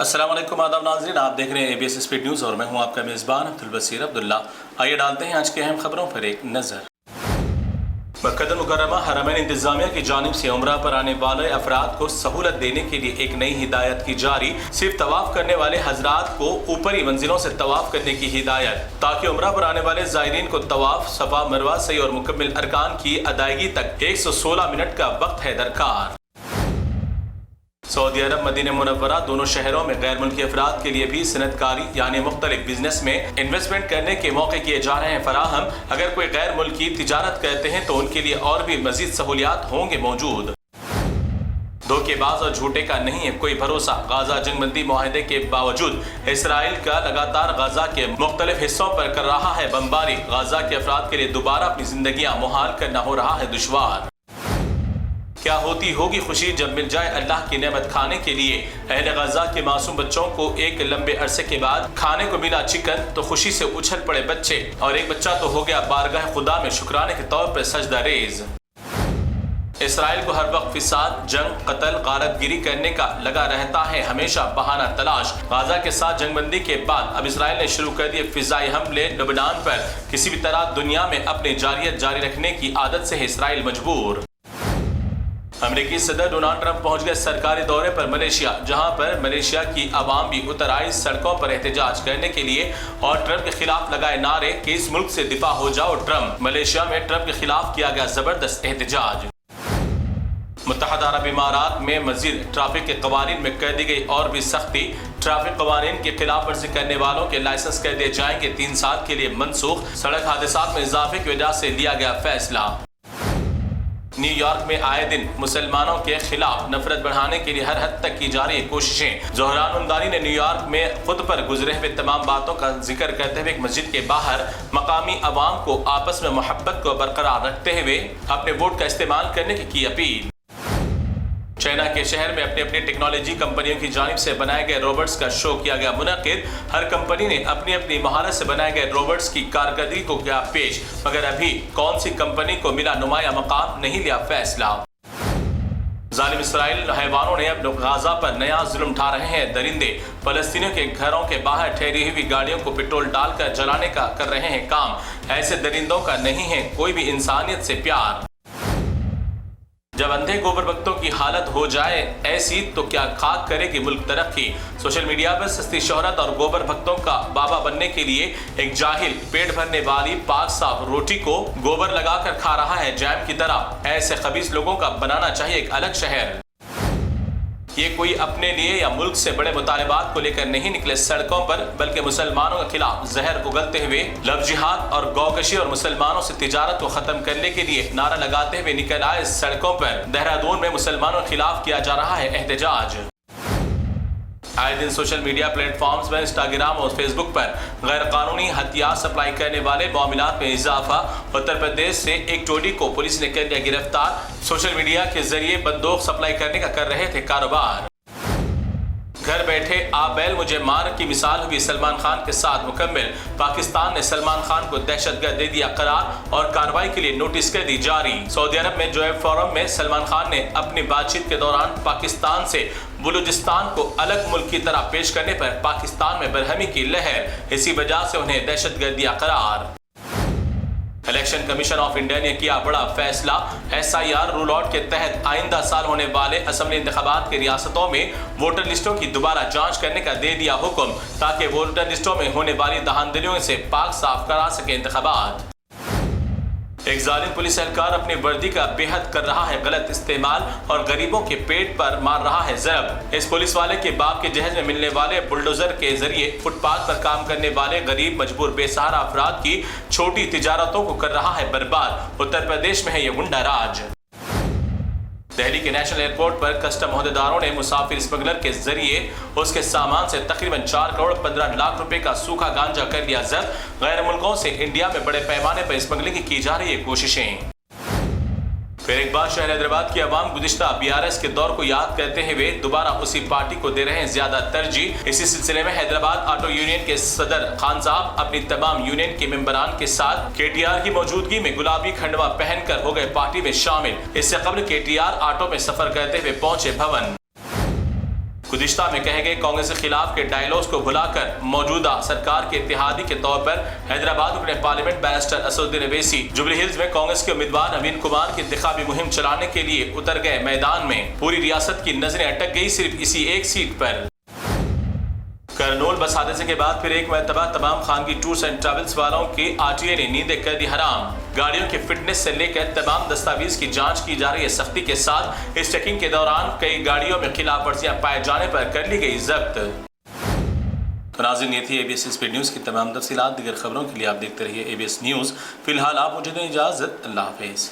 अस्सलाम वालेकुम आदाब नाज़रीन, आप देख रहे हैं ABS स्पीड न्यूज़ और मैं हूं आपका मेज़बान अब्दुल बसीर अब्दुल्ला। आइए डालते हैं आज के अहम खबरों पर एक नज़र। मक्का मुकर्रमा हरमैन इंतज़ामिया की जानिब से उम्रा पर आने वाले अफराद को सहूलत देने के लिए एक नई हिदायत की जारी। सिर्फ तवाफ़ करने वाले हजरात को ऊपरी मंजिलों से तवाफ़ करने की हिदायत, ताकि उम्रा पर आने वाले ज़ायरीन को तवाफ़, सफ़ा, मरवा, सई और मुकम्मिल अरकान की अदायगी तक 116 मिनट का वक्त है दरकार। सऊदी अरब मदीना मुनव्वरा दोनों शहरों में गैर मुल्की अफराद के लिए भी सनतकारी यानी मुख्तलिफ बिजनेस में इन्वेस्टमेंट करने के मौके किए जा रहे हैं फराहम। अगर कोई गैर मुल्की तिजारत करते हैं तो उनके लिए और भी मजीद सहूलियात होंगे मौजूद। धोखेबाज और झूठे का नहीं है कोई भरोसा। गाजा जंगबंदी मुआहदे के बावजूद इसराइल का लगातार गाजा के मुख्तलिफ हिस्सों पर कर रहा है बमबारी। गाजा के अफराद के लिए दोबारा अपनी जिंदगियां मुहाल करना हो रहा है दुश्वार। क्या होती होगी खुशी जब मिल जाए अल्लाह की नेमत खाने के लिए। अहले गाजा के मासूम बच्चों को एक लंबे अरसे के बाद खाने को मिला चिकन तो खुशी से उछल पड़े बच्चे, और एक बच्चा तो हो गया बारगाह खुदा में शुक्राने के तौर पर सजदा रेज। इसराइल को हर वक्त फिसाद, जंग, कत्ल, गारतगिरी करने का लगा रहता है हमेशा बहाना तलाश। गाजा के साथ जंगबंदी के बाद अब इसराइल ने शुरू कर दिए फिजाई हमले। लबनान पर किसी भी तरह दुनिया में अपनी जारियत जारी रखने की आदत से है इसराइल मजबूर। अमेरिकी सदर डोनाल्ड ट्रंप पहुंच गए सरकारी दौरे पर मलेशिया, जहां पर मलेशिया की आवाम भी उतर आई सड़कों पर एहतजाज करने के लिए और ट्रंप के खिलाफ लगाए नारे कि इस मुल्क से दिफा हो जाओ ट्रंप। मलेशिया में ट्रंप के खिलाफ किया गया जबरदस्त एहतजाज। मुत्तहदा अरब इमारात में मजीद ट्रैफिक के कवानीन में कर दी गई और भी सख्ती। ट्रैफिक कवानीन की खिलाफ वर्जी करने वालों के लाइसेंस कर दिए जाएंगे 3 साल के लिए मनसूख। सड़क हादसात में इजाफे की वजह से लिया गया फैसला। न्यूयॉर्क में आए दिन मुसलमानों के खिलाफ नफरत बढ़ाने के लिए हर हद तक की जा रही कोशिशें। जोहरान उमदानी ने न्यूयॉर्क में खुद पर गुजरे हुए तमाम बातों का जिक्र करते हुए एक मस्जिद के बाहर मकामी अवाम को आपस में मोहब्बत को बरकरार रखते हुए अपने वोट का इस्तेमाल करने की अपील। चाइना के शहर में अपनी अपनी टेक्नोलॉजी कंपनियों की जानिब से बनाए गए रोबोट्स का शो किया गया मुनक्किद। हर कंपनी ने अपनी अपनी महारत से बनाए गए रोबोट्स की कारकर्दगी को किया पेश, मगर अभी कौन सी कंपनी को मिला नुमाया मकाम नहीं लिया फैसला। जालिम इसराइल हैवानों ने अब गाजा पर नया जुल्म उठा रहे हैं दरिंदे। फलस्तीनियों के घरों के बाहर ठहरी हुई गाड़ियों को पेट्रोल डालकर जलाने का कर रहे हैं काम। ऐसे दरिंदों का नहीं है कोई भी इंसानियत से प्यार। जब अंधे गोबर भक्तों की हालत हो जाए ऐसी तो क्या खाक करेगी मुल्क तरक्की। सोशल मीडिया पर सस्ती शोहरत और गोबर भक्तों का बाबा बनने के लिए एक जाहिल पेट भरने वाली पाक साफ रोटी को गोबर लगाकर खा रहा है जैम की तरह। ऐसे खबीस लोगों का बनाना चाहिए एक अलग शहर। ये कोई अपने लिए या मुल्क से बड़े मुतालिबात को लेकर नहीं निकले सड़कों पर, बल्कि मुसलमानों के खिलाफ जहर उगलते हुए लव जिहाद और गौकशी और मुसलमानों से तिजारत को खत्म करने के लिए नारा लगाते हुए निकल आए सड़कों पर। देहरादून में मुसलमानों के खिलाफ किया जा रहा है एहतजाज। आए दिन सोशल मीडिया प्लेटफॉर्म्स पर इंस्टाग्राम और फेसबुक पर गैर कानूनी हथियार सप्लाई करने वाले मामलात में इजाफा। उत्तर प्रदेश से एक टोली को पुलिस ने कर लिया गिरफ्तार। सोशल मीडिया के जरिए बंदूक सप्लाई करने का कर रहे थे कारोबार। घर बैठे आ बैल मुझे मार की मिसाल हुई सलमान खान के साथ मुकम्मिल। पाकिस्तान ने सलमान खान को दहशतगर्द दे दिया करार और कार्रवाई के लिए नोटिस कर दी जारी। सऊदी अरब में जोएब फोरम में सलमान खान ने अपनी बातचीत के दौरान पाकिस्तान से बलूचिस्तान को अलग मुल्क की तरह पेश करने पर पाकिस्तान में बरहमी की लहर, इसी वजह से उन्हें दहशतगर्द दिया करार। इलेक्शन कमीशन ऑफ इंडिया ने किया बड़ा फैसला। SIR रूल आउट के तहत आइंदा साल होने वाले असेंबली इंतखाबात की रियासतों में वोटर लिस्टों की दोबारा जांच करने का दे दिया हुक्म, ताकि वोटर लिस्टों में होने वाली धांधलियों से पाक साफ करा सके इंतखाबात। एक जालिम पुलिस एहलकार अपनी वर्दी का बेहद कर रहा है गलत इस्तेमाल और गरीबों के पेट पर मार रहा है जरब। इस पुलिस वाले के बाप के जहेज में मिलने वाले बुलडोजर के जरिए फुटपाथ पर काम करने वाले गरीब मजबूर बेसहारा अफराद की छोटी तिजारतों को कर रहा है बर्बाद। उत्तर प्रदेश में है ये गुंडा राज। दिल्ली के नेशनल एयरपोर्ट पर कस्टम अहदेदारों ने मुसाफिर स्मगलर के जरिए उसके सामान से तकरीबन 4 करोड़ 15 लाख रुपए का सूखा गांजा कर लिया जब्त। गैर मुल्कों से इंडिया में बड़े पैमाने पर स्मगलिंग की जा रही है कोशिशें। फिर एक बार शहर हैदराबाद की आवाम गुज़िश्ता BRS के दौर को याद करते हुए दोबारा उसी पार्टी को दे रहे हैं ज्यादा तरजीह। इसी सिलसिले में हैदराबाद ऑटो यूनियन के सदर खान साहब अपनी तमाम यूनियन के मेंबरान के साथ KTR की मौजूदगी में गुलाबी खंडवा पहनकर हो गए पार्टी में शामिल। इससे कबल KTR ऑटो में सफर करते हुए पहुंचे भवन। गुज़िश्ता में कहे गए कांग्रेस के खिलाफ के डायलॉग्स को भुलाकर मौजूदा सरकार के इत्तेहादी के तौर पर हैदराबाद रुकने parliament barrister Asaduddin Owaisi jubilee hills में कांग्रेस के उम्मीदवार नवीन कुमार की इंतखाबी मुहिम चलाने के लिए उतर गए मैदान में। पूरी रियासत की नजरें अटक गई सिर्फ इसी एक सीट पर। करनूल बस हादसे के बाद फिर एक मरतबा तमाम खानगी टूर्स एंड ट्रैवल्स वालों की आरटीए ने नींदें कर दी हराम। गाड़ियों की फिटनेस से लेकर तमाम दस्तावेज की जांच की जा रही है सख्ती के साथ। इस चेकिंग के दौरान कई गाड़ियों में खिलाफ वर्जियां पाए जाने पर कर ली गई जब्त। तो नाज़रीन, ये थी ABS स्पीड न्यूज़ की तमाम तफसीलात। दीगर खबरों के लिए आप देखते रहिए ABS न्यूज़। फिलहाल आप मुझे दें इजाज़त। अल्लाह हाफिज़।